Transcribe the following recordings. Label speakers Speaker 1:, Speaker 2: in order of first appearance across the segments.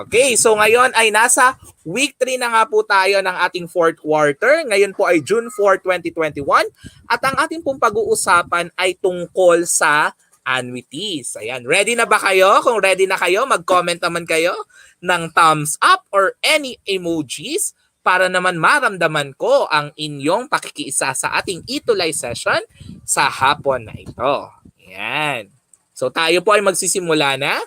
Speaker 1: Okay, so ngayon ay nasa week 3 na nga po tayo ng ating fourth quarter. Ngayon po ay June 4, 2021 at ang ating pong pag-uusapan ay tungkol sa annuities. Ayan, ready na ba kayo? Kung ready na kayo, mag-comment naman kayo ng thumbs up or any emojis para naman maramdaman ko ang inyong pakikiisa sa ating itulay session sa hapon na ito. Ayan. So tayo po ay magsisimula na.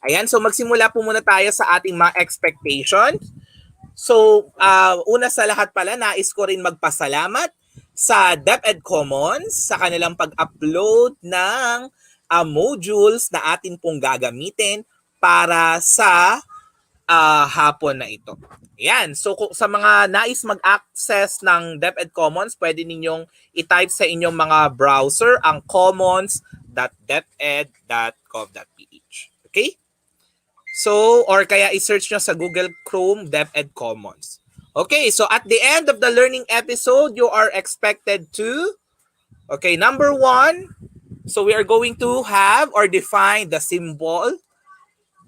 Speaker 1: Ayan, so magsimula po muna tayo sa ating mga expectation. So, una sa lahat pala, nais ko rin magpasalamat sa DepEd Commons sa kanilang pag-upload ng modules na atin pong gagamitin para sa hapon na ito. Ayan, so sa mga nais mag-access ng DepEd Commons, pwede ninyong i-type sa inyong mga browser ang commons.deped.gov.ph. Okay? So, or kaya i-search nyo sa Google Chrome DepEd Commons. Okay, so at the end of the learning episode, you are expected to, okay, number 1, so we are going to have or define the symbol,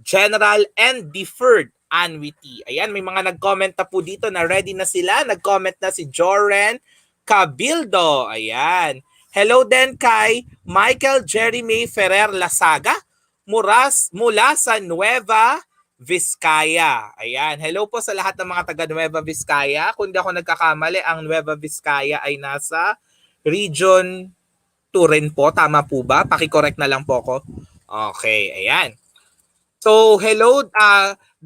Speaker 1: general, and deferred annuity. Ayan, may mga nag-comment na po dito na ready na sila. Nag-comment na si Joren Cabildo. Ayan. Hello din kay Michael Jeremy Ferrer Lasaga mula sa Nueva Vizcaya. Ayan. Hello po sa lahat ng mga taga Nueva Vizcaya. Kung di ako nagkakamali, ang Nueva Vizcaya ay nasa Region 2 rin po. Tama po ba? Paki-correct na lang po ako. Okay. Ayan. So, hello.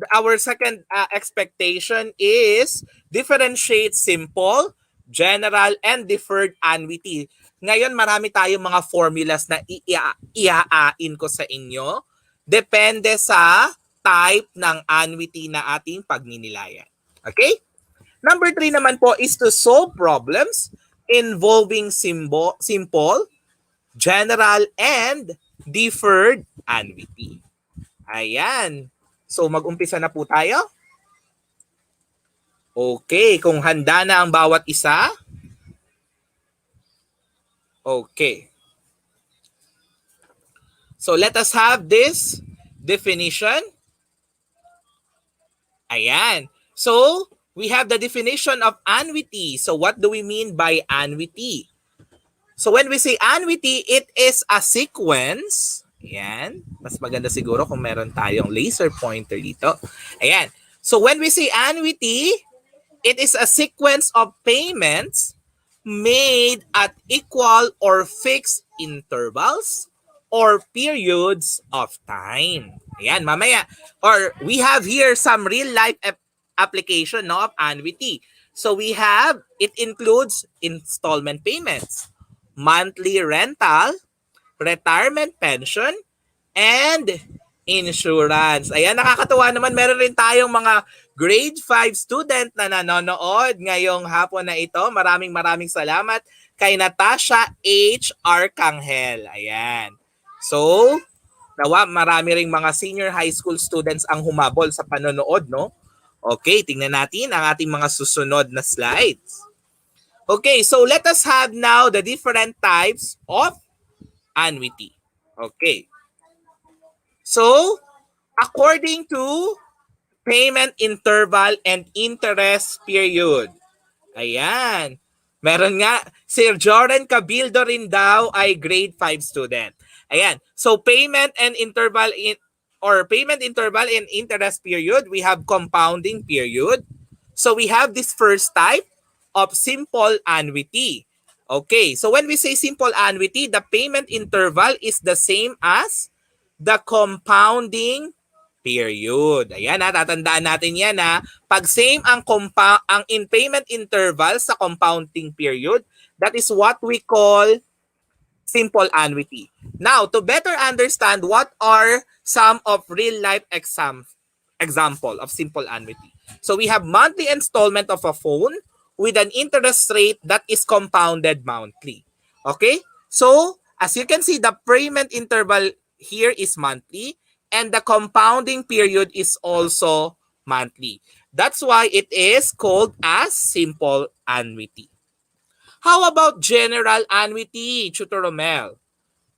Speaker 1: Our second expectation is differentiate simple, general, and deferred annuity. Ngayon, marami tayong mga formulas na iaain ko sa inyo. Depende sa type ng annuity na ating pagninilayan. Okay? Number 3 naman po is to solve problems involving simple, general, and deferred annuity. Ayan. So, mag-umpisa na po tayo. Okay, kung handa na ang bawat isa. Okay. So, let us have this definition. Ayan. So, we have the definition of annuity. So, what do we mean by annuity? So, when we say annuity, it is a sequence. Ayan. Mas maganda siguro kung meron tayong laser pointer dito. Ayan. So, when we say annuity, it is a sequence of payments made at equal or fixed intervals or periods of time. Ayan, mamaya. Or we have here some real-life application of annuity. So we have, it includes installment payments, monthly rental, retirement pension, and insurance. Ayan, nakakatuwa naman. Meron rin tayong mga grade 5 student na nanonood ngayong hapon na ito. Maraming salamat kay Natasha H. Arcangel. Ayan. So, nawa marami ring mga senior high school students ang humabol sa panonood, no? Okay, tingnan natin ang ating mga susunod na slides. Okay, so let us have now the different types of annuity. Okay. So, according to payment interval and interest period. Ayan. Meron nga, Sir Joren Cabildo rin daw ay grade 5 student. Ayan. So, payment interval and interest period, we have compounding period. So, we have this first type of simple annuity. Okay. So, when we say simple annuity, the payment interval is the same as the compounding period. Ayan, tatandaan natin yan ha. Pag same ang in payment interval sa compounding period, that is what we call simple annuity. Now, to better understand what are some of real-life example of simple annuity. So we have monthly installment of a phone with an interest rate that is compounded monthly. Okay? So, as you can see, the payment interval here is monthly and the compounding period is also monthly. That's why it is called as simple annuity. How about general annuity, Tutor Romel?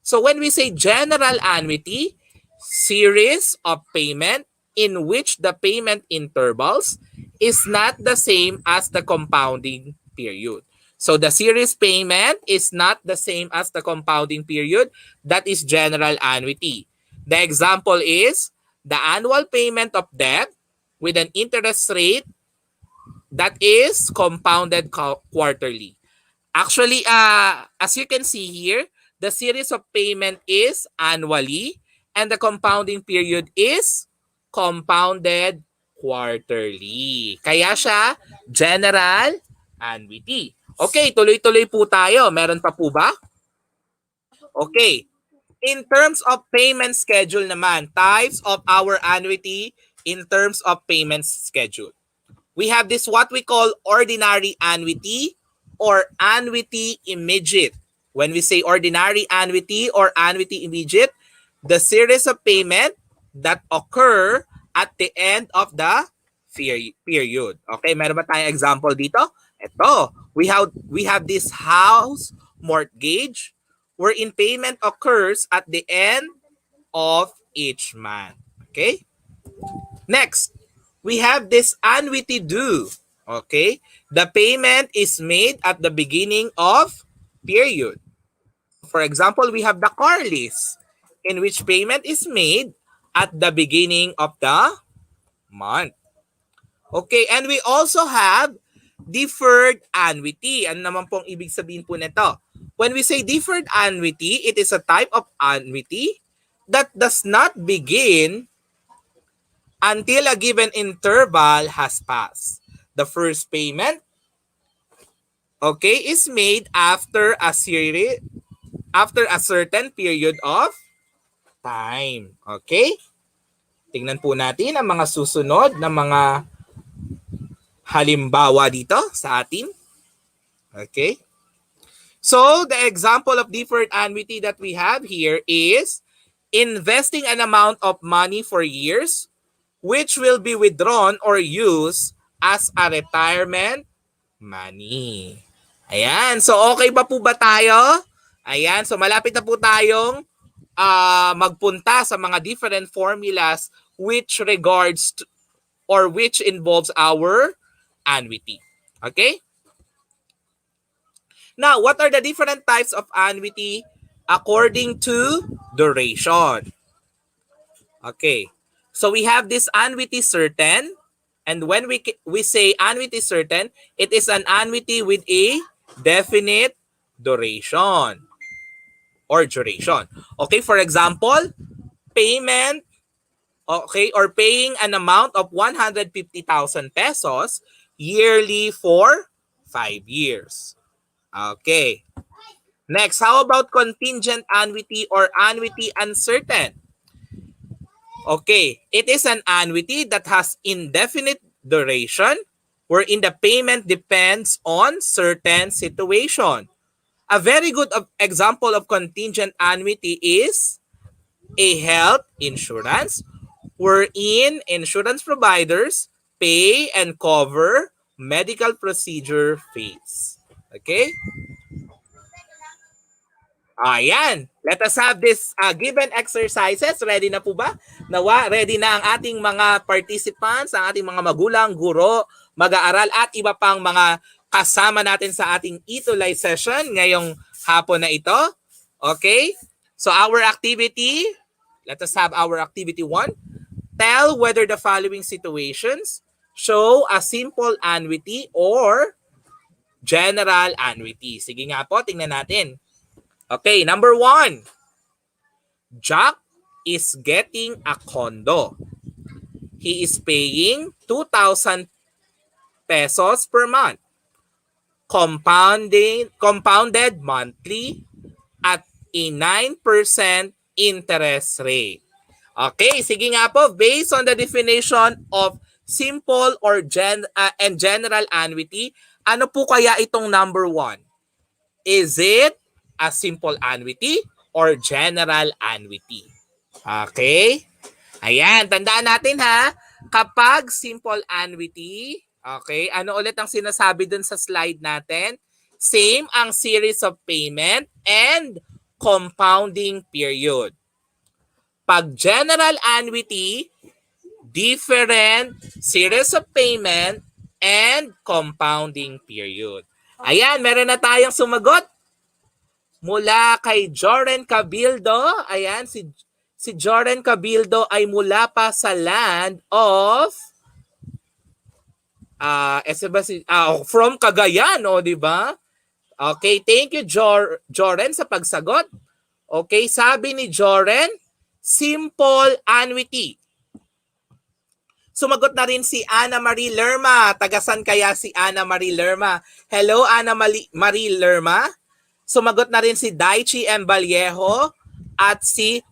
Speaker 1: So when we say general annuity, series of payment in which the payment intervals is not the same as the compounding period. So the series payment is not the same as the compounding period. That is general annuity. The example is the annual payment of debt with an interest rate that is compounded quarterly. Actually, as you can see here, the series of payment is annually and the compounding period is compounded quarterly. Kaya siya general annuity. Okay, tuloy-tuloy po tayo. Meron pa po ba? Okay. In terms of payment schedule naman, types of our annuity in terms of payment schedule. We have this what we call ordinary annuity or annuity immediate. When we say ordinary annuity or annuity immediate, the series of payment that occur at the end of the period. Okay, meron ba tayong example dito? Ito, we have this house mortgage wherein payment occurs at the end of each month. Okay? Next, we have this annuity due. Okay? The payment is made at the beginning of period. For example, we have the car lease in which payment is made at the beginning of the month. Okay, and we also have deferred annuity. Ano naman pong ibig sabihin po nito? When we say deferred annuity, it is a type of annuity that does not begin until a given interval has passed. The first payment, okay, is made after a certain period of time. Okay? Tingnan po natin ang mga susunod na mga halimbawa dito sa atin. Okay? So, the example of deferred annuity that we have here is investing an amount of money for years which will be withdrawn or used as a retirement money. Ayan. So, okay ba po ba tayo? Ayan. So, malapit na po tayong magpunta sa mga different formulas which regards to, or which involves our annuity. Okay? Now, what are the different types of annuity according to duration? Okay. So we have this annuity certain, and when we say annuity certain, it is an annuity with a definite duration or duration. Okay, for example, payment, okay, or paying an amount of 150,000 pesos yearly for 5 years. Okay. Next, how about contingent annuity or annuity uncertain? Okay, it is an annuity that has indefinite duration wherein the payment depends on certain situation. A very good example of contingent annuity is a health insurance wherein insurance providers pay and cover medical procedure fees. Okay? Ayan. Let us have this given exercises. Ready na po ba? Nawa, ready na ang ating mga participants, ang ating mga magulang, guro, mag-aaral at iba pang mga kasama natin sa ating Itulay session ngayong hapon na ito. Okay? So our activity, let us have our activity 1. Tell whether the following situations show a simple annuity or general annuity. Sige nga po, tingnan natin. Okay, number 1. Jack is getting a condo. He is paying 2,000 pesos per month. Compounded monthly at a 9% interest rate. Okay, sige nga po, based on the definition of simple or and general annuity, ano po kaya itong number 1? Is it a simple annuity or general annuity? Okay? Ayan, tandaan natin ha, kapag simple annuity, okay, ano ulit ang sinasabi dun sa slide natin? Same ang series of payment and compounding period. Pag general annuity, different series of payment, and compounding period. Ayan, meron na tayong sumagot mula kay Joren Cabildo. Ayan, si Joren Cabildo ay mula pa sa land of from Cagayan, di ba? Okay, thank you Joren sa pagsagot. Okay, sabi ni Joren, simple annuity. Sumagot na rin si Ana Marie Lerma. Tagasan kaya si Ana Marie Lerma? Hello, Ana Marie Lerma. Sumagot na rin si Daichi M. Vallejo at si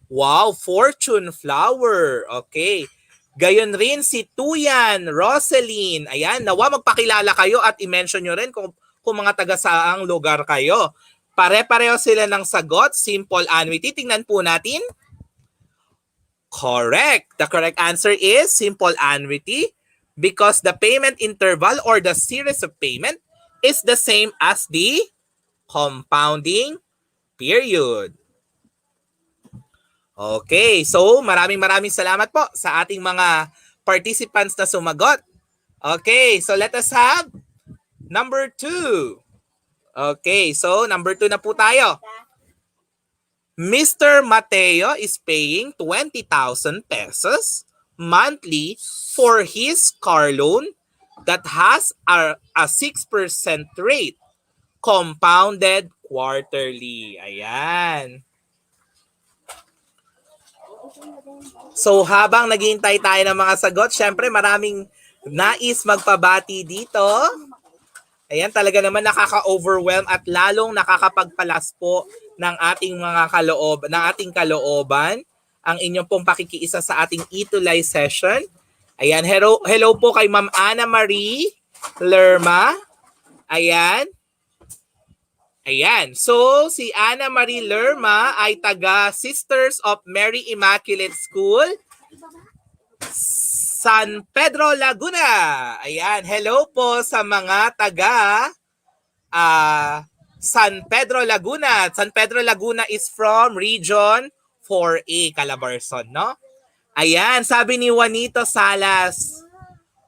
Speaker 1: Fortune Flower. Okay. Gayon rin si Tuyan Roseline. Ayan, nawa magpakilala kayo at i-mention nyo rin kung mga taga saang lugar kayo. Pare-pareho sila ng sagot, simple annuity. Tingnan po natin. Correct. The correct answer is simple annuity because the payment interval or the series of payment is the same as the compounding period. Okay, so maraming salamat po sa ating mga participants na sumagot. Okay, so let us have number 2. Okay, so number 2 na po tayo. Mr. Mateo is paying 20,000 pesos monthly for his car loan that has a 6% rate compounded quarterly. Ayan. So habang naghihintay tayo ng mga sagot, syempre maraming nais magpabati dito. Ayan, talaga naman nakaka-overwhelm at lalong nakakapagpalas po ng ating mga kalooban ang inyong pong pakikiisa sa ating Itulay session. Ayan, hello po kay Ma'am Ana Marie Lerma. Ayan. Ayan. So, si Ana Marie Lerma ay taga Sisters of Mary Immaculate School, San Pedro, Laguna. Ayan. Hello po sa mga taga San Pedro, Laguna. San Pedro, Laguna is from Region 4A, Calabarzon, no? Ayan. Sabi ni Juanito Salas,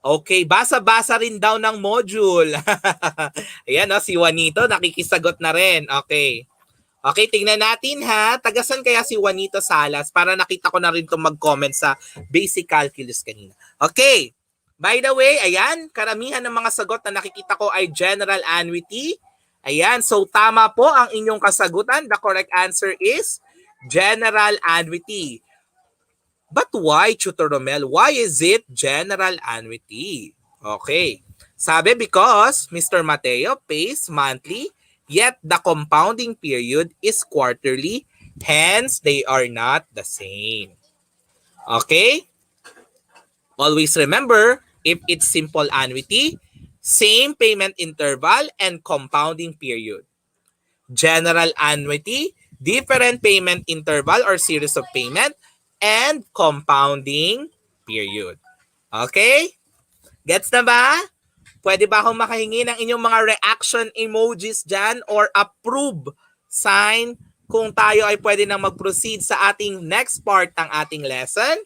Speaker 1: okay, basa-basa rin daw ng module. Ayan, no, si Juanito nakikisagot na rin. Okay. Okay, tingnan natin ha. Tagasan kaya si Juanito Salas para nakita ko na rin itong mag-comment sa basic calculus kanina. Okay. By the way, ayan, karamihan ng mga sagot na nakikita ko ay general annuity. Ayan, so tama po ang inyong kasagutan. The correct answer is general annuity. But why, Tutor Romel? Why is it general annuity? Okay. Sabi because Mr. Mateo pays monthly, yet the compounding period is quarterly, hence they are not the same. Okay? Always remember, if it's simple annuity, same payment interval and compounding period. General annuity, different payment interval or series of payment, and compounding period. Okay? Gets na ba? Pwede ba akong makahingi ng inyong mga reaction emojis dyan or approve sign kung tayo ay pwede nang mag-proceed sa ating next part ng ating lesson?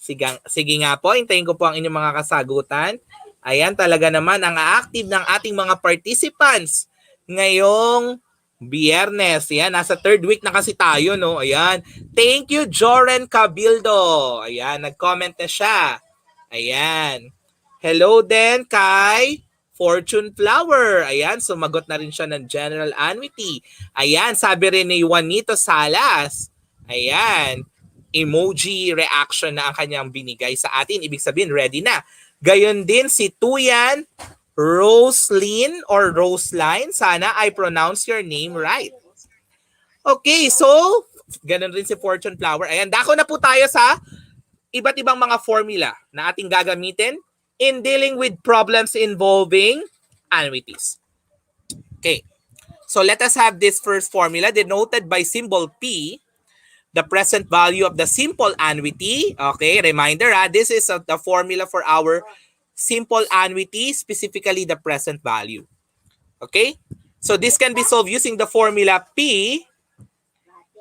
Speaker 1: Sige nga po, hintayin ko po ang inyong mga kasagutan. Ayan, talaga naman ang active ng ating mga participants ngayong Biyernes. Ayan, nasa third week na kasi tayo, no? Ayan. Thank you, Joren Cabildo. Ayan, nag-comment na siya. Ayan. Hello din kay Fortune Flower. Ayan, sumagot na rin siya ng general annuity. Ayan, sabi rin ni Juanito Salas. Ayan, emoji reaction na ang kanyang binigay sa atin. Ibig sabihin, ready na. Gayon din si Tuyan Roseline or Roseline, sana I pronounce your name right. Okay, so, ganun rin si Fortune Flower. Ayan, dako na po tayo sa iba't ibang mga formula na ating gagamitin in dealing with problems involving annuities. Okay, so let us have this first formula denoted by symbol P, the present value of the simple annuity. Okay, reminder, this is the formula for our simple annuity, specifically the present value. Okay? So this can be solved using the formula P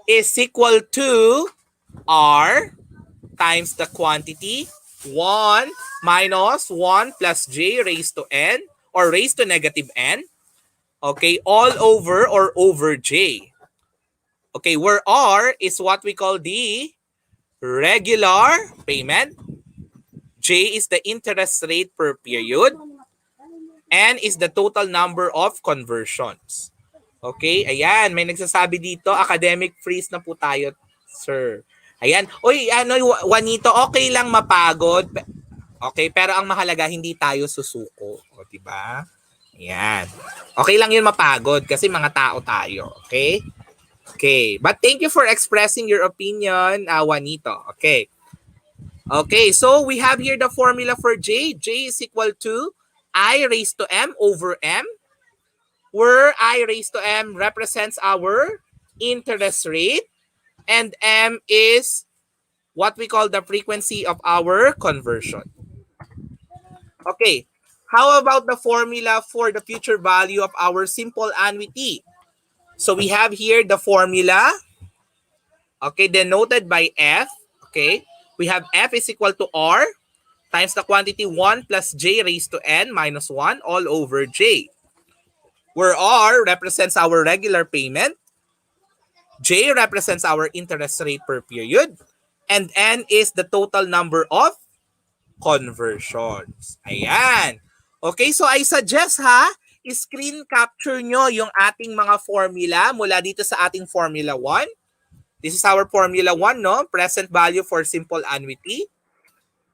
Speaker 1: is equal to R times the quantity 1 minus 1 plus j raised to n or raised to negative n. Okay, all over or over j. Okay, where R is what we call the regular payment. J is the interest rate per period. N is the total number of conversions. Okay, ayan, may nagsasabi dito, academic freeze na po tayo, sir. Ayan, uy, ano, Juanito, okay lang mapagod. Okay, pero ang mahalaga, hindi tayo susuko. O, diba? Ayan. Okay lang yun mapagod kasi mga tao tayo. Okay? Okay, but thank you for expressing your opinion, Juanito. Okay. Okay, so we have here the formula for J. J is equal to I raised to M over M, where I raised to M represents our interest rate and M is what we call the frequency of our conversion. Okay, how about the formula for the future value of our simple annuity? So we have here the formula, okay, denoted by F. Okay, we have F is equal to R times the quantity 1 plus j raised to n minus 1 all over j, where R represents our regular payment, j represents our interest rate per period, and n is the total number of conversions. Ayan. Okay, so I suggest screen capture nyo yung ating mga formula mula dito sa ating Formula 1. This is our Formula 1, no? Present value for simple annuity.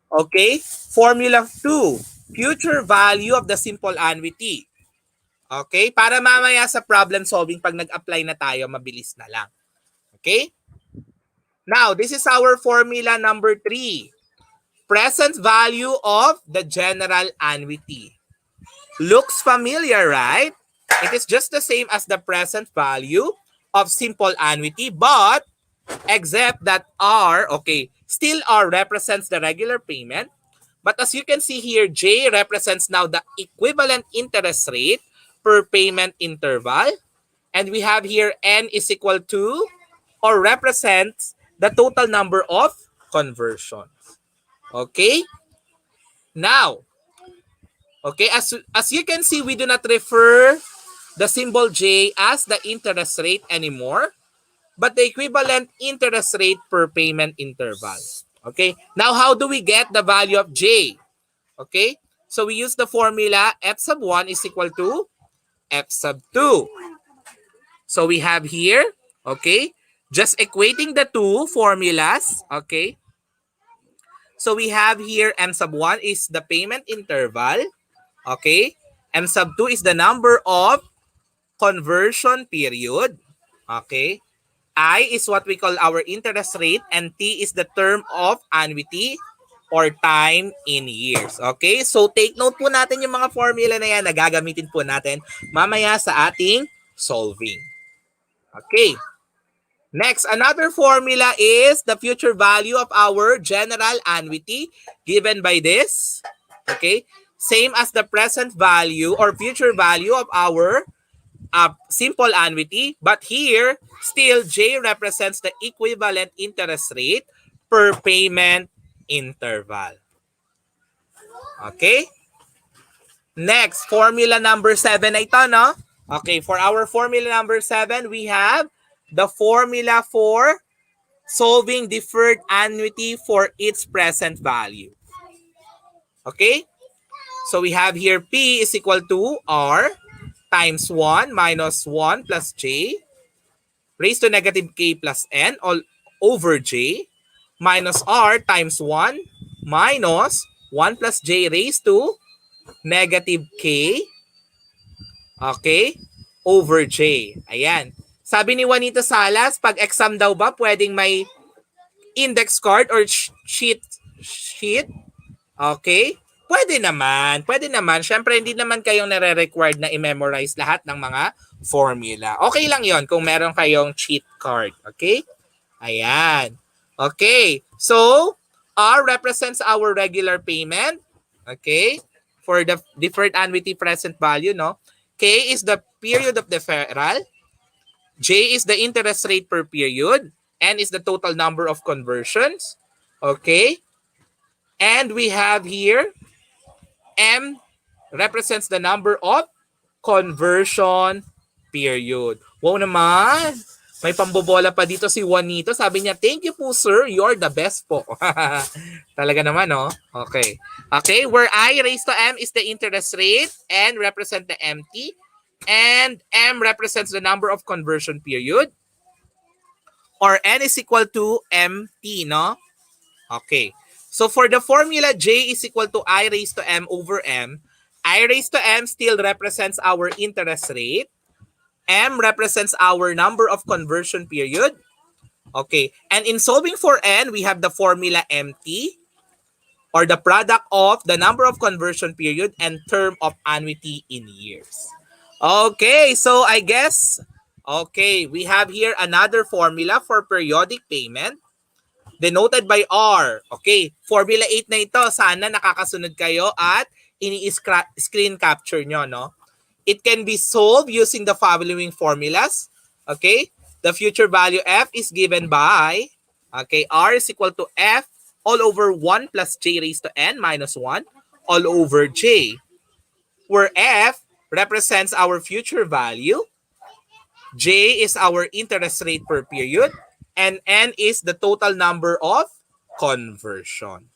Speaker 1: Okay, Formula 2, future value of the simple annuity. Okay, para mamaya sa problem solving, pag nag-apply na tayo, mabilis na lang. Okay? Now, this is our formula number 3. Present value of the general annuity. Looks familiar, right? It is just the same as the present value of simple annuity, but except that R, okay, still R represents the regular payment. But as you can see here, J represents now the equivalent interest rate per payment interval. And we have here N is equal to or represents the total number of conversions. Okay? Now, okay, as you can see, we do not refer the symbol J as the interest rate anymore, but the equivalent interest rate per payment interval. Okay, now how do we get the value of J? Okay, so we use the formula F sub 1 is equal to F sub 2. So we have here, okay, just equating the two formulas, okay. So we have here M sub 1 is the payment interval, okay. M sub 2 is the number of conversion period, okay. I is what we call our interest rate and T is the term of annuity or time in years. Okay? So take note po natin yung mga formula na yan na gagamitin po natin mamaya sa ating solving. Okay. Next, another formula is the future value of our general annuity given by this. Okay? Same as the present value or future value of our simple annuity, but here still J represents the equivalent interest rate per payment interval. Okay? Next, formula number 7 na ito, no? Okay, for our formula number 7, we have the formula for solving deferred annuity for its present value. Okay? So we have here P is equal to R times 1 minus 1 plus j raised to negative k plus n all over j minus r times 1 minus 1 plus j raised to negative k, okay, over j. Ayan. Sabi ni Juanito Salas, pag exam daw ba, pwedeng may index card or sheet? Okay? Pwede naman. Siyempre, hindi naman kayong nare-required na i-memorize lahat ng mga formula. Okay lang yon kung meron kayong cheat card. Okay? Ayan. Okay. So, R represents our regular payment. Okay? For the deferred annuity present value, no? K is the period of deferral. J is the interest rate per period. N is the total number of conversions. Okay? And we have here, M represents the number of conversion period. Wow naman! May pambobola pa dito si Juanito. Sabi niya, thank you po sir, you're the best po. Talaga naman, no? Okay. Okay, where I raised to M is the interest rate, N represent the MT, and M represents the number of conversion period, or N is equal to MT, no? Okay. So for the formula, J is equal to I raised to M over M. I raised to M still represents our interest rate. M represents our number of conversion period. Okay. And in solving for N, we have the formula MT, or the product of the number of conversion period and term of annuity in years. Okay. So I guess, okay, we have here another formula for periodic payment denoted by R. Okay. Formula 8 na ito. Sana nakakasunod kayo at ini-screen capture nyo, no? It can be solved using the following formulas. Okay? The future value F is given by, okay, R is equal to F all over 1 plus J raised to N minus 1 all over J. Where F represents our future value, J is our interest rate per period, and N is the total number of conversion.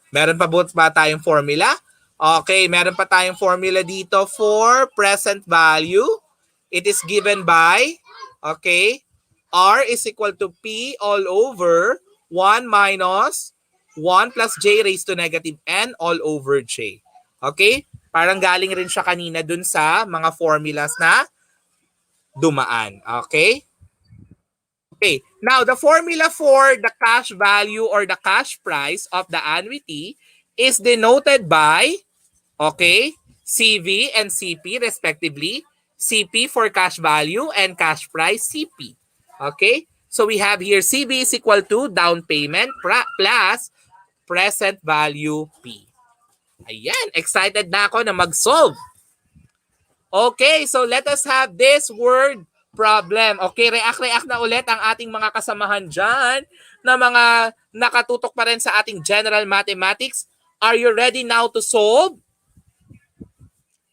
Speaker 1: Meron pa ba tayong formula? Okay, meron pa tayong formula dito for present value. It is given by, okay, R is equal to P all over 1 minus 1 plus J raised to negative N all over J. Okay? Parang galing rin siya kanina dun sa mga formulas na dumaan. Okay? Okay. Now, the formula for the cash value or the cash price of the annuity is denoted by, okay, CV and CP respectively. CP for cash value and cash price CP. Okay? So we have here CB is equal to down payment plus present value P. Ayan, excited na ako na mag-solve. Okay, so let us have this word problem. Okay, react na ulit ang ating mga kasamahan dyan na mga nakatutok pa rin sa ating general mathematics. Are you ready now to solve?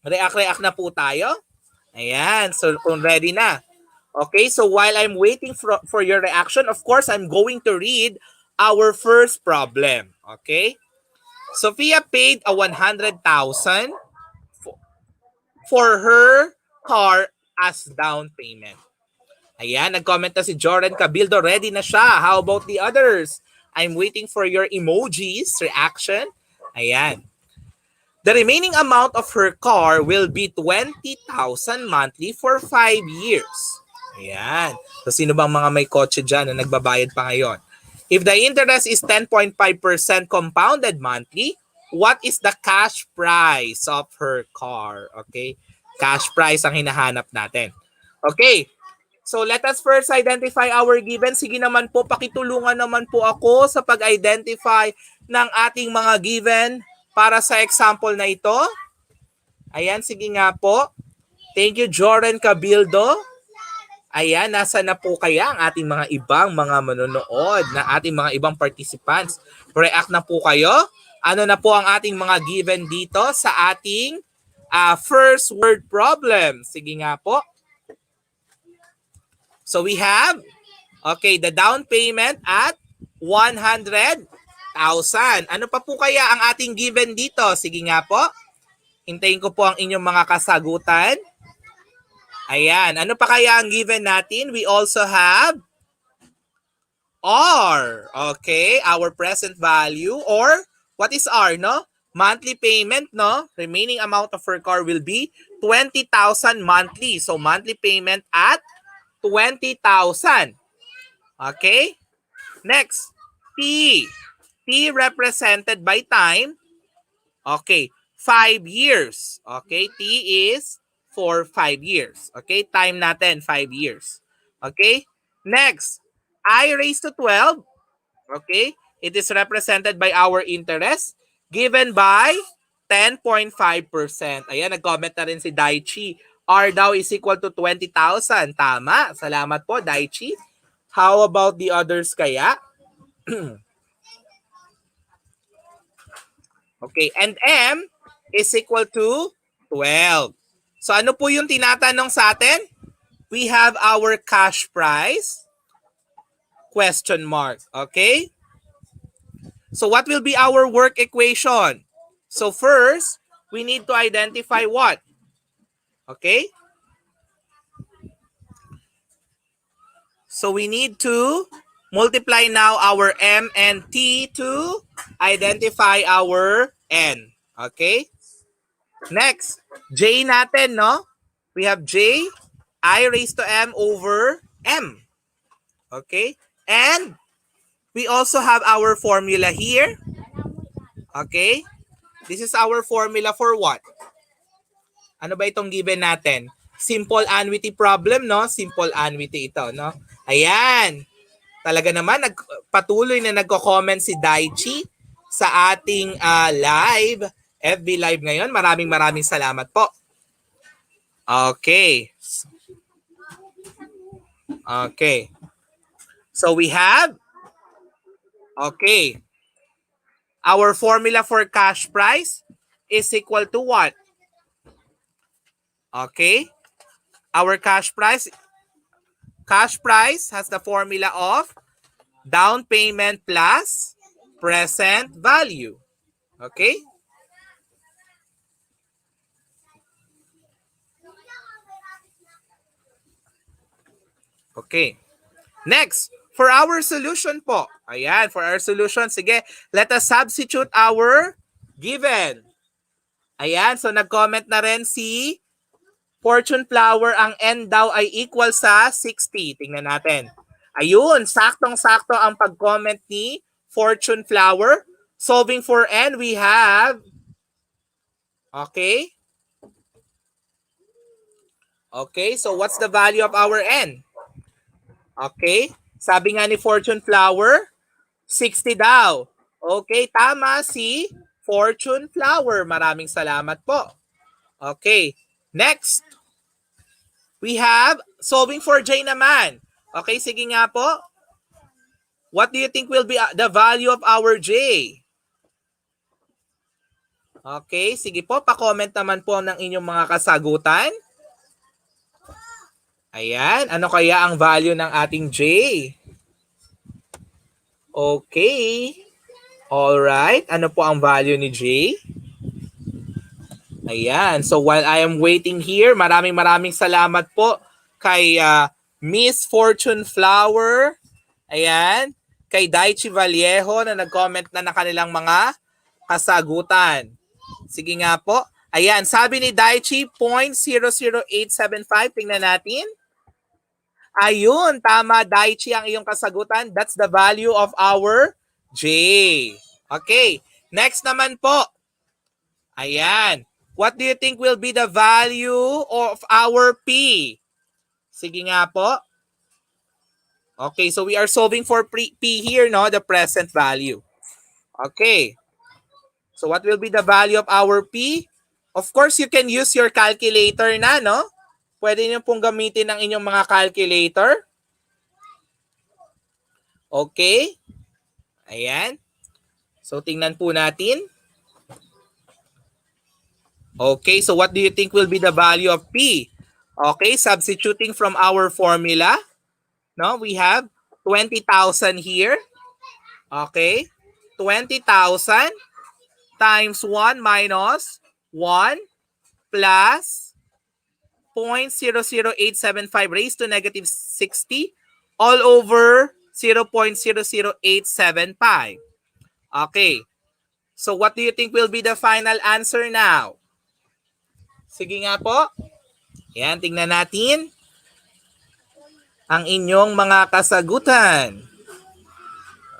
Speaker 1: React na po tayo. Ayan, so kung ready na. Okay, so while I'm waiting for your reaction, of course, I'm going to read our first problem. Okay? Sophia paid a 100,000 for her car as down payment. Ayan, nag-comment na si Jordan Cabildo. Ready na siya. How about the others? I'm waiting for your emojis, reaction. Ayan. The remaining amount of her car will be 20,000 monthly for 5 years. Ayan. So, sino bang mga may kotse dyan na nagbabayad pa ngayon? If the interest is 10.5% compounded monthly, what is the cash price of her car? Okay? Cash price ang hinahanap natin. Okay. So let us first identify our given. Sige naman po, pakitulungan naman po ako sa pag-identify ng ating mga given para sa example na ito. Ayan, sige nga po. Thank you, Jordan Cabildo. Ayan, nasa na po kaya ang ating mga ibang mga manonood, na ating mga ibang participants? React na po kayo. Ano na po ang ating mga given dito sa ating first word problem? Sige nga po. So we have, okay, the down payment at 100,000. Ano pa po kaya ang ating given dito? Sige nga po. Hintayin ko po ang inyong mga kasagutan. Ayan. Ano pa kaya ang given natin? We also have R. Okay. Our present value, or what is R, no? Monthly payment, no? Remaining amount of her car will be 20,000 monthly. So monthly payment at 20,000. Okay? Next, T. T represented by time. Okay, 5 years. Okay, T is for 5 years. Okay, time natin 5 years. Okay? Next, I raised to 12. Okay? It is represented by our interest given by 10.5%. Ayan, nag-comment na rin si Daichi. R daw is equal to 20,000. Tama. Salamat po, Daichi. How about the others kaya? Okay, and M is equal to 12. So ano po yung tinatanong sa atin? We have our cash price, question mark. Okay? So what will be our work equation? So first, we need to identify what? Okay? So we need to multiply now our M and T to identify our N. Okay? Next, J natin, no? We have J, I raised to M over M. Okay? And we also have our formula here. Okay? This is our formula for what? Ano ba itong given natin? Simple annuity problem, no? Simple annuity ito, no? Ayan. Talaga naman, patuloy na nagko-comment si Daichi sa ating live, FB Live ngayon. Maraming salamat po. Okay. Okay. So we have, okay, our formula for cash price is equal to what? Okay. Our cash price has the formula of down payment plus present value. Okay? Okay. Next, for our solution po. Ayan, for our solution, sige, let us substitute our given. Ayan, so nag-comment na rin si Fortune Flower, ang N daw ay equal sa 60. Tingnan natin. Ayun, saktong-sakto ang pag-comment ni Fortune Flower. Solving for N, we have, okay. Okay, so what's the value of our N? Okay, sabi nga ni Fortune Flower, 60 daw. Okay, tama si Fortune Flower. Maraming salamat po. Okay, next. We have solving for J naman. Okay, sige nga po. What do you think will be the value of our J? Okay, sige po. Pa-comment naman po ng inyong mga kasagutan. Ayan, ano kaya ang value ng ating J? Okay. Alright, ano po ang value ni J? Ayan, so while I am waiting here, maraming salamat po kay Miss Fortune Flower. Ayan, kay Daichi Vallejo na nag-comment na kanilang mga kasagutan. Sige nga po. Ayan, sabi ni Daichi, 0.00875. Tingnan natin. Ayun, tama Daichi ang iyong kasagutan. That's the value of our J. Okay, next naman po. Ayan. What do you think will be the value of our P? Sige nga po. Okay, so we are solving for P here, no? The present value. Okay. So what will be the value of our P? Of course, you can use your calculator na, no? Pwede niyo pong gamitin ang inyong mga calculator. Okay. Ayan. So tingnan po natin. Okay, so what do you think will be the value of P? Okay, substituting from our formula, no, we have 20,000 here. Okay, 20,000 times 1 minus 1 plus 0.00875 raised to negative 60 all over 0.00875. Okay, so what do you think will be the final answer now? Sige nga po. Yan, tingnan natin ang inyong mga kasagutan.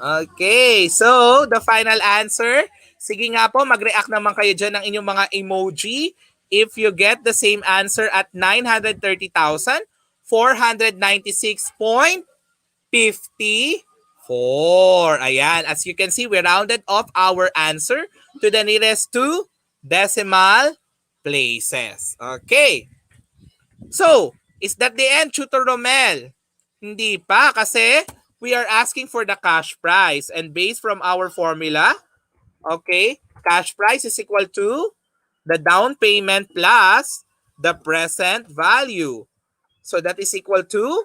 Speaker 1: Okay, so the final answer. Sige nga po, mag-react naman kayo dyan ng inyong mga emoji. If you get the same answer at 930,496.54. Ayan, as you can see, we rounded off our answer to the nearest 2 decimal places. Okay. So, is that the end, Tutor Romel? Hindi pa kasi we are asking for the cash price and based from our formula, okay, cash price is equal to the down payment plus the present value. So that is equal to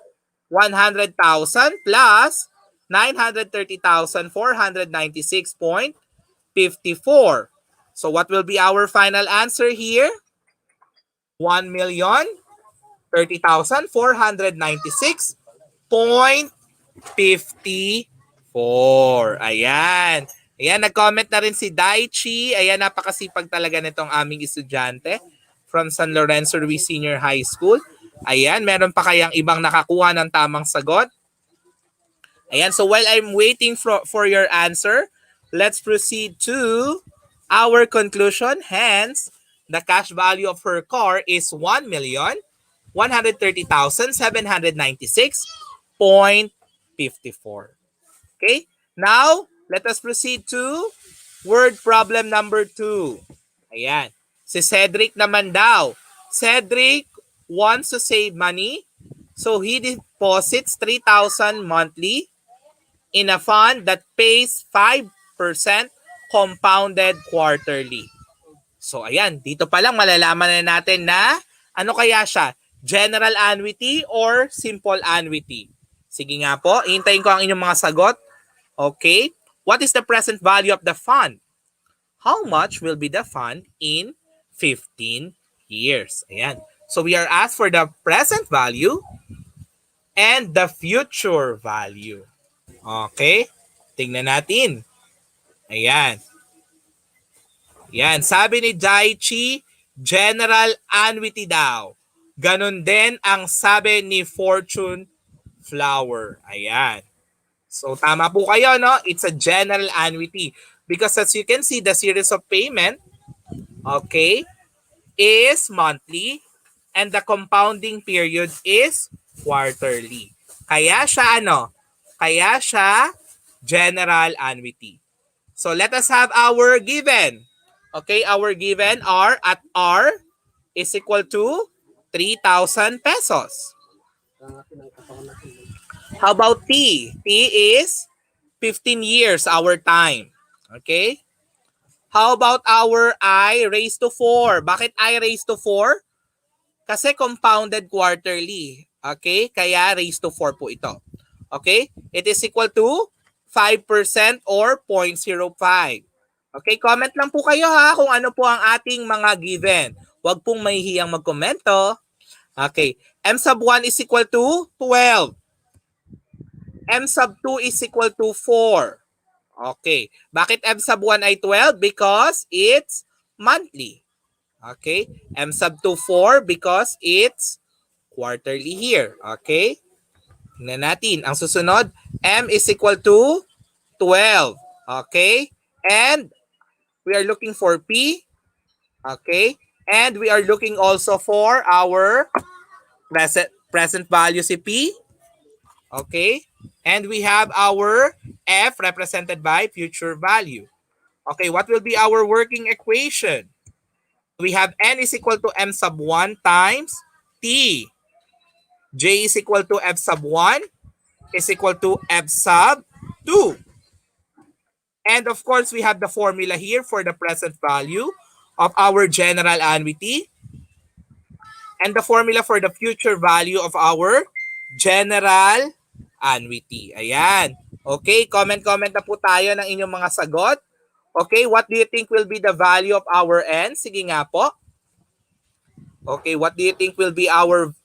Speaker 1: 100,000 plus 930,496.54. So what will be our final answer here? 1,030,496.54. Ayan. Ayan, nag-comment na rin si Daichi. Ayan, napakasipag talaga nitong aming estudyante from San Lorenzo Ruiz Senior High School. Ayan, meron pa kayang ibang nakakuha ng tamang sagot? Ayan, so while I'm waiting for your answer, let's proceed to our conclusion. Hence, the cash value of her car is 1,130,796.54. Okay, now let us proceed to word problem number 2. Ayan, si Cedric naman daw. Cedric wants to save money, so he deposits 3,000 monthly in a fund that pays 5% compounded quarterly. So ayan, dito pa lang malalaman na natin na ano kaya siya, general annuity or simple annuity. Sige nga po, hintayin ko ang inyong mga sagot. Okay, what is the present value of the fund? How much will be the fund in 15 years? Ayan. So we are asked for the present value and the future value. Okay, tingnan natin. Ayan. Yan, sabi ni Daichi, general annuity daw. Ganon din ang sabi ni Fortune Flower. Ayan. So tama po kayo, no? It's a general annuity. Because as you can see, the series of payment, okay, is monthly and the compounding period is quarterly. Kaya siya ano? Kaya siya general annuity. So let us have our given. Okay, our given are at R is equal to 3,000 pesos. How about T? T is 15 years, our time. Okay? How about our I raised to 4? Bakit I raised to 4? Kasi compounded quarterly. Okay? Kaya raised to 4 po ito. Okay? It is equal to 5% or 0.05. Okay? Comment lang po kayo ha kung ano po ang ating mga given. Huwag pong mahihiyang magkomento. Okay. M sub 1 is equal to 12. M sub 2 is equal to 4. Okay. Bakit M sub 1 ay 12? Because it's monthly. Okay. M sub 2, 4 because it's quarterly here. Okay. Tingnan natin. Ang susunod, M is equal to 12. Okay. And we are looking for P. Okay. And we are looking also for our present value si P. Okay. And we have our F represented by future value. Okay. What will be our working equation? We have N is equal to M sub 1 times T. J is equal to F sub 1 is equal to F sub 2. And of course, we have the formula here for the present value of our general annuity and the formula for the future value of our general annuity. Ayan. Okay, comment na po tayo ng inyong mga sagot. Okay, what do you think will be the value of our N? Sige nga po. Okay, what do you think will be our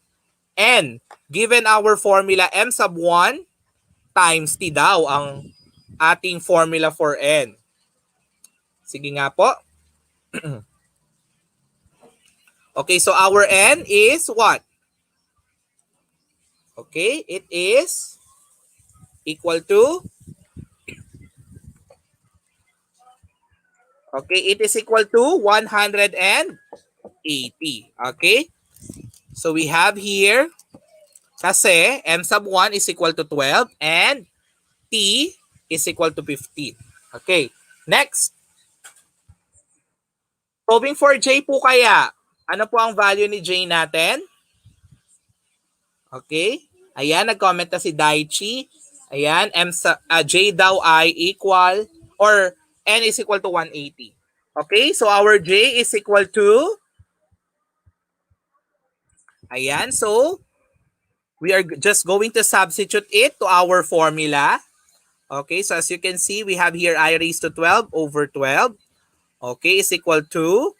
Speaker 1: N? Given our formula M sub 1 times T daw ang ating formula for N. Sige nga po. Okay, so our N is what? Okay, it is equal to, okay, it is equal to 180. Okay, so we have here, kasi M sub 1 is equal to 12 and T is equal to 15. Okay, next. Solving for J po kaya. Ano po ang value ni J natin? Okay. Ayan, nag-comment na si Daichi. Ayan, J daw ay equal or N is equal to 180. Okay, so our J is equal to, ayan, so we are just going to substitute it to our formula. Okay, so as you can see, we have here I raised to 12 over 12. Okay, is equal to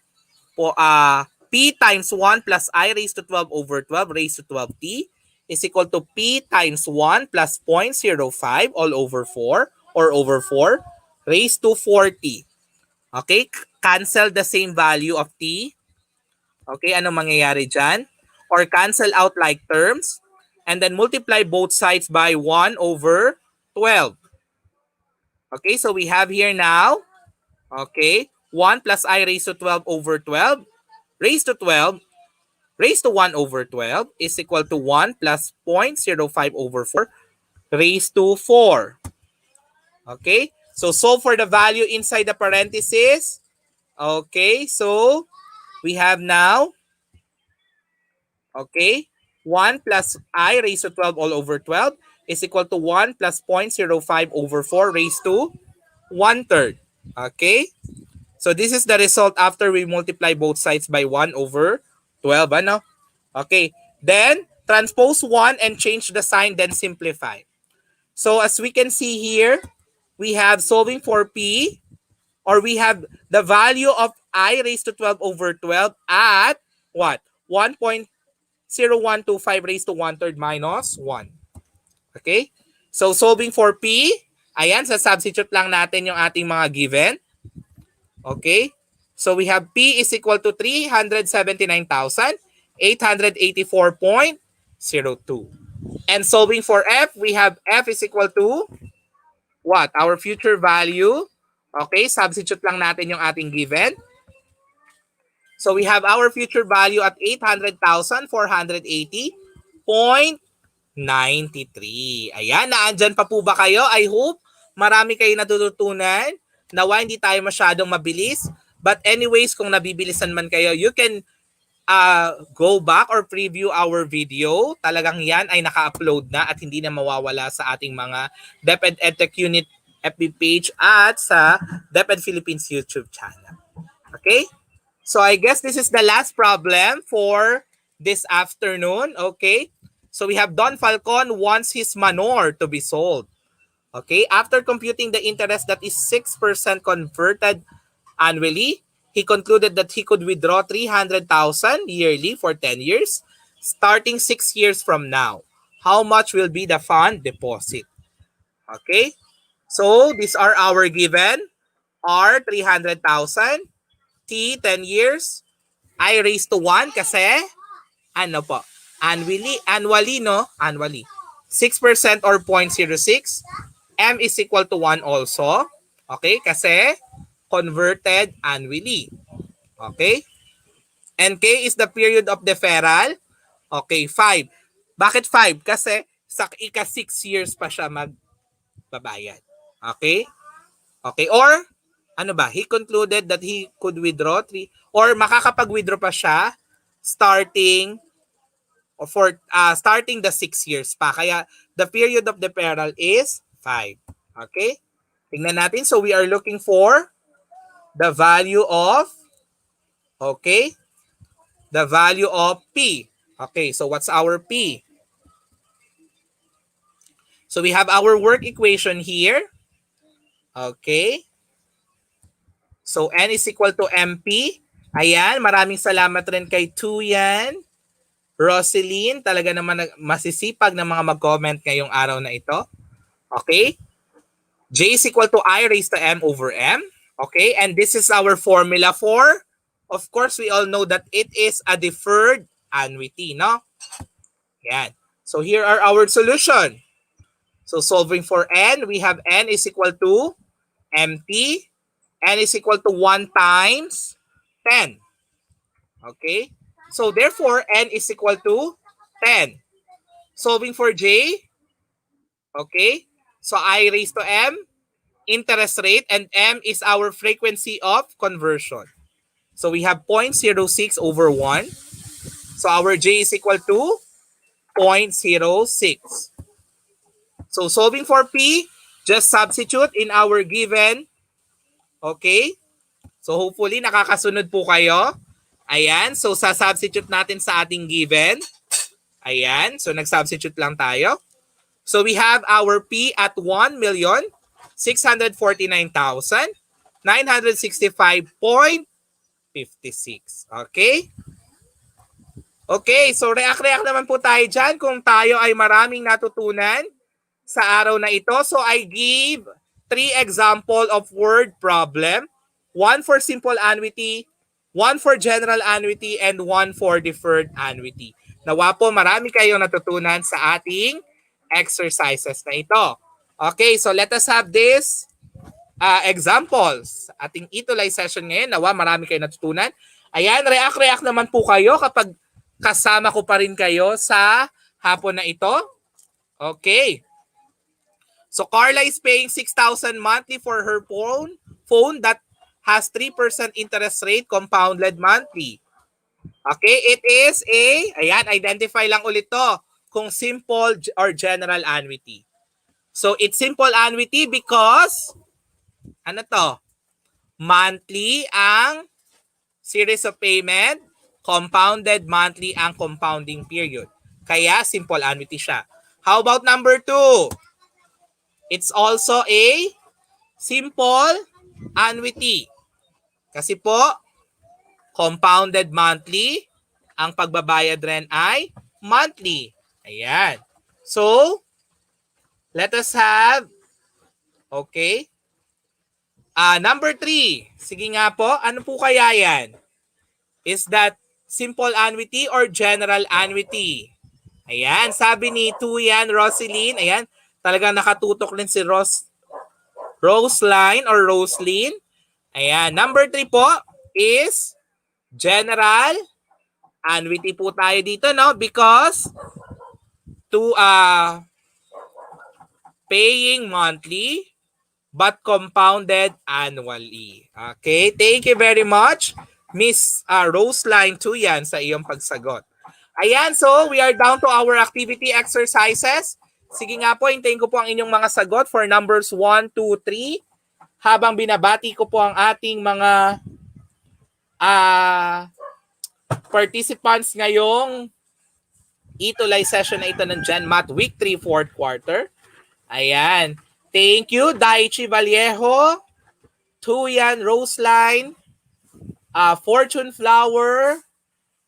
Speaker 1: P times 1 plus I raised to 12 over 12 raised to 12T is equal to P times 1 plus 0.05 all over 4 or over 4 raised to 40. Okay, cancel the same value of T. Okay, ano mangyayari dyan? Or cancel out like terms and then multiply both sides by 1 over 12. Okay, so we have here now, okay, 1 plus I raised to 12 over 12 raised to 12 raised to 1 over 12 is equal to 1 plus 0.05 over 4 raised to 4. Okay, so solve for the value inside the parentheses. Okay, so we have now, okay, 1 plus I raised to 12 all over 12 is equal to 1 plus 0.05 over 4 raised to 1/3. Okay, so this is the result after we multiply both sides by 1 over 12. Ano? Okay, then transpose 1 and change the sign, then simplify. So as we can see here, we have solving for P, or we have the value of I raised to 12 over 12 at what? 1.0125 raised to 1/3 minus 1. Okay? So solving for P, ayan, sa substitute lang natin yung ating mga given. Okay? So we have P is equal to 379,884.02. And solving for F, we have F is equal to what? Our future value. Okay, substitute lang natin yung ating given. So we have our future value at 800,480.93. Ayan, naandyan pa po ba kayo? I hope marami kayo natututunan. Nawa hindi tayo masyadong mabilis. But anyways, kung nabibilisan man kayo, you can go back or preview our video. Talagang yan ay naka-upload na at hindi na mawawala sa ating mga DepEd EdTech Unit FB page at sa DepEd Philippines YouTube channel. Okay? So I guess this is the last problem for this afternoon. Okay? So we have Don Falcon wants his manor to be sold. Okay? After computing the interest that is 6% converted annually, he concluded that he could withdraw 300,000 yearly for 10 years, starting 6 years from now. How much will be the fund deposit? Okay? So, these are our given. R, 300,000. T, 10 years. I raised to 1 kasi, ano po? Annually, no? Annually. 6% or 0.06. M is equal to 1 also. Okay? Kasi, converted annually. Okay? And K is the period of deferral. Okay, 5. Bakit 5? Kasi sa ika 6 years pa siya magbabayad. Okay? Okay, or ano ba? He concluded that he could withdraw 3 or makakapag-withdraw pa siya starting starting the 6 years pa. Kaya the period of deferral is 5. Okay? Tingnan natin. So we are looking for the value of, okay, the value of P. Okay, so what's our P? So we have our work equation here. Okay. So N is equal to MP. Ayan, maraming salamat rin kay Tuyan. Roseline, talaga naman masisipag na mga mag-comment ngayong araw na ito. Okay. J is equal to I raised to M over M. Okay, and this is our formula for, of course, we all know that it is a deferred annuity, no? Yan. So here are our solution. So solving for N, we have N is equal to MT. N is equal to 1 times 10. Okay? So therefore, N is equal to 10. Solving for J, okay? So I raised to M, interest rate, and M is our frequency of conversion. So we have 0.06 over 1. So our J is equal to 0.06. So solving for P, just substitute in our given, okay? So hopefully nakakasunod po kayo. Ayan, so sa-substitute natin sa ating given. Ayan, so nag-substitute lang tayo. So we have our P at 1,649,965.56. Okay? Okay, so react naman po tayo dyan kung tayo ay maraming natutunan sa araw na ito. So I give 3 example of word problem. 1 for simple annuity, 1 for general annuity, and 1 for deferred annuity. Nawa po marami kayong natutunan sa ating exercises na ito. Okay, so let us have this examples. Ating ituloy session ngayon. Nawa marami kayong natutunan. Ayan, react naman po kayo kapag kasama ko pa rin kayo sa hapon na ito. Okay. So Carla is paying 6,000 monthly for her phone that has 3% interest rate compounded monthly. Okay, it is ayan, identify lang ulit to kung simple or general annuity. So it's simple annuity because, ano to? Monthly ang series of payment, compounded monthly ang compounding period. Kaya simple annuity siya. How about number 2? It's also a simple annuity. Kasi po, compounded monthly, ang pagbabayad rin ay monthly. Ayan. So, let us have, okay. Number 3. Sige nga po, ano po kaya yan? Is that simple annuity or general annuity? Ayan, sabi ni Tuyan Roseline, ayan, talagang nakatutok din si Roseline or Roseline. Ayan, number 3 po is general annuity po tayo dito, no? Because to paying monthly but compounded annually. Okay, thank you very much, Miss Roseline Tuyan, sa iyong pagsagot. Ayan, so we are down to our activity exercises. Sige nga po, hintayin ko po ang inyong mga sagot for numbers 1, 2, 3. Habang binabati ko po ang ating mga participants ngayong ituloy session na ito ng GenMath Week 3, 4th quarter. Ayan. Thank you, Daichi Vallejo, Tuyan Roseline, Fortune Flower,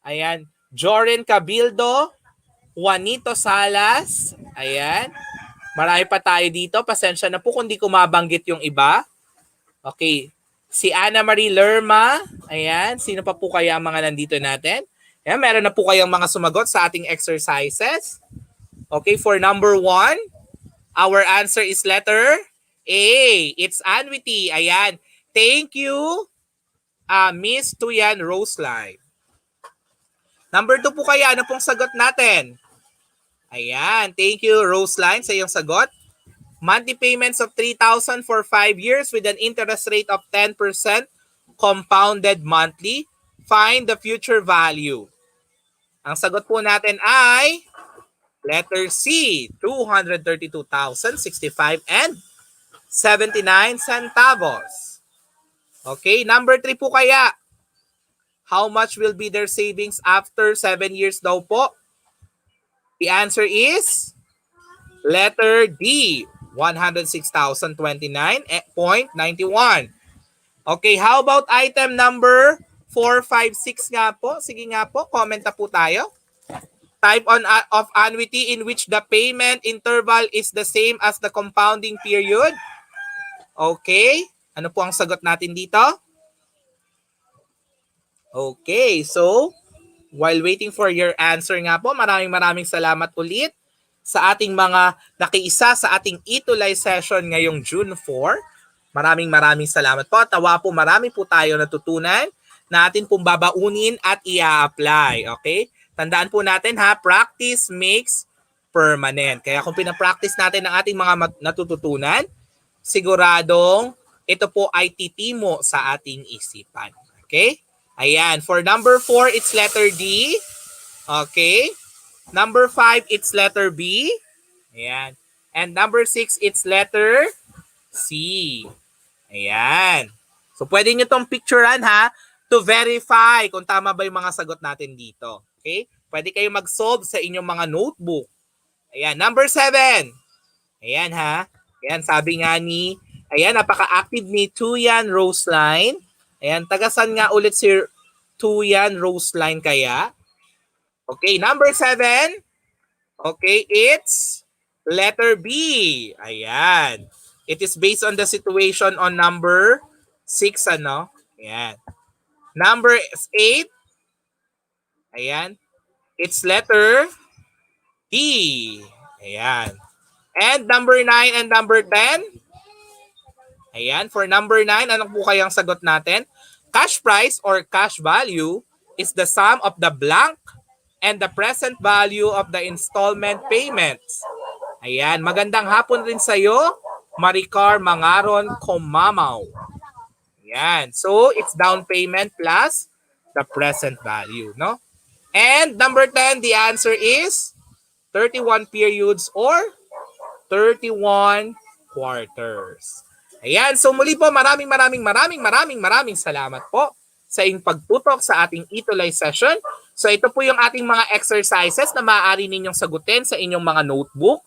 Speaker 1: ayan, Joren Cabildo, Juanito Salas, ayan. Marami pa tayo dito. Pasensya na po kung di ko mabanggit yung iba. Okay. Si Ana Marie Lerma. Ayan. Sino pa po kaya ang mga nandito natin? Ayan, meron na po kayong mga sumagot sa ating exercises. Okay, for number 1, our answer is letter A. It's annuity. Ayan. Thank you, Miss Tuyan Roseline. Number 2 po kaya, ano pong sagot natin? Ayan. Thank you, Roseline, sa iyong sagot. Monthly payments of 3,000 for 5 years with an interest rate of 10% compounded monthly. Find the future value. Ang sagot po natin ay letter C, 232,065 and 79 centavos. Okay, number 3 po kaya. How much will be their savings after 7 years daw po? The answer is letter D, 106,029.91. Okay, how about item number 4, 5, 6 nga po? Sige nga po, comment na po tayo. Type of annuity in which the payment interval is the same as the compounding period. Okay, ano po ang sagot natin dito? Okay, so while waiting for your answer nga po, maraming salamat ulit sa ating mga nakiisa sa ating ituloy session ngayong June 4. Maraming salamat po. Tawa po, marami po tayo natutunan na atin pong babaunin at i-apply. Okay? Tandaan po natin ha, practice makes permanent. Kaya kung pinapractice natin ang ating mga natututunan, siguradong ito po ay titimo sa ating isipan. Okay? Ayan. For number 4, it's letter D. Okay? Number 5, it's letter B. Ayan. And number 6, it's letter C. Ayan. So pwede nyo itong picturean ha to verify kung tama ba yung mga sagot natin dito. Okay? Pwede kayo mag-solve sa inyong mga notebook. Ayan, number 7. Ayan ha. Ayan, sabi nga ni, ayan, napaka-active ni Tuyan Roseline. Ayan, tagasan nga ulit si Tuyan Roseline kaya. Okay, number 7. Okay, it's letter B. Ayan. It is based on the situation on number 6, ano? Ayan. Number 8. Ayan. It's letter D. Ayan. And number 9 and number 10. Ayan. For number 9, ano po kayang sagot natin? Cash price or cash value is the sum of the blank and the present value of the installment payments. Ayan. Magandang hapon rin sa'yo, Maricar Mangaron Komamaw. Ayan. So, it's down payment plus the present value, no? And number 10, the answer is 31 periods or 31 quarters. Ayan, so muli po maraming salamat po sa inyong pagtutok sa ating Ituloy session. So ito po yung ating mga exercises na maaari ninyong sagutin sa inyong mga notebook.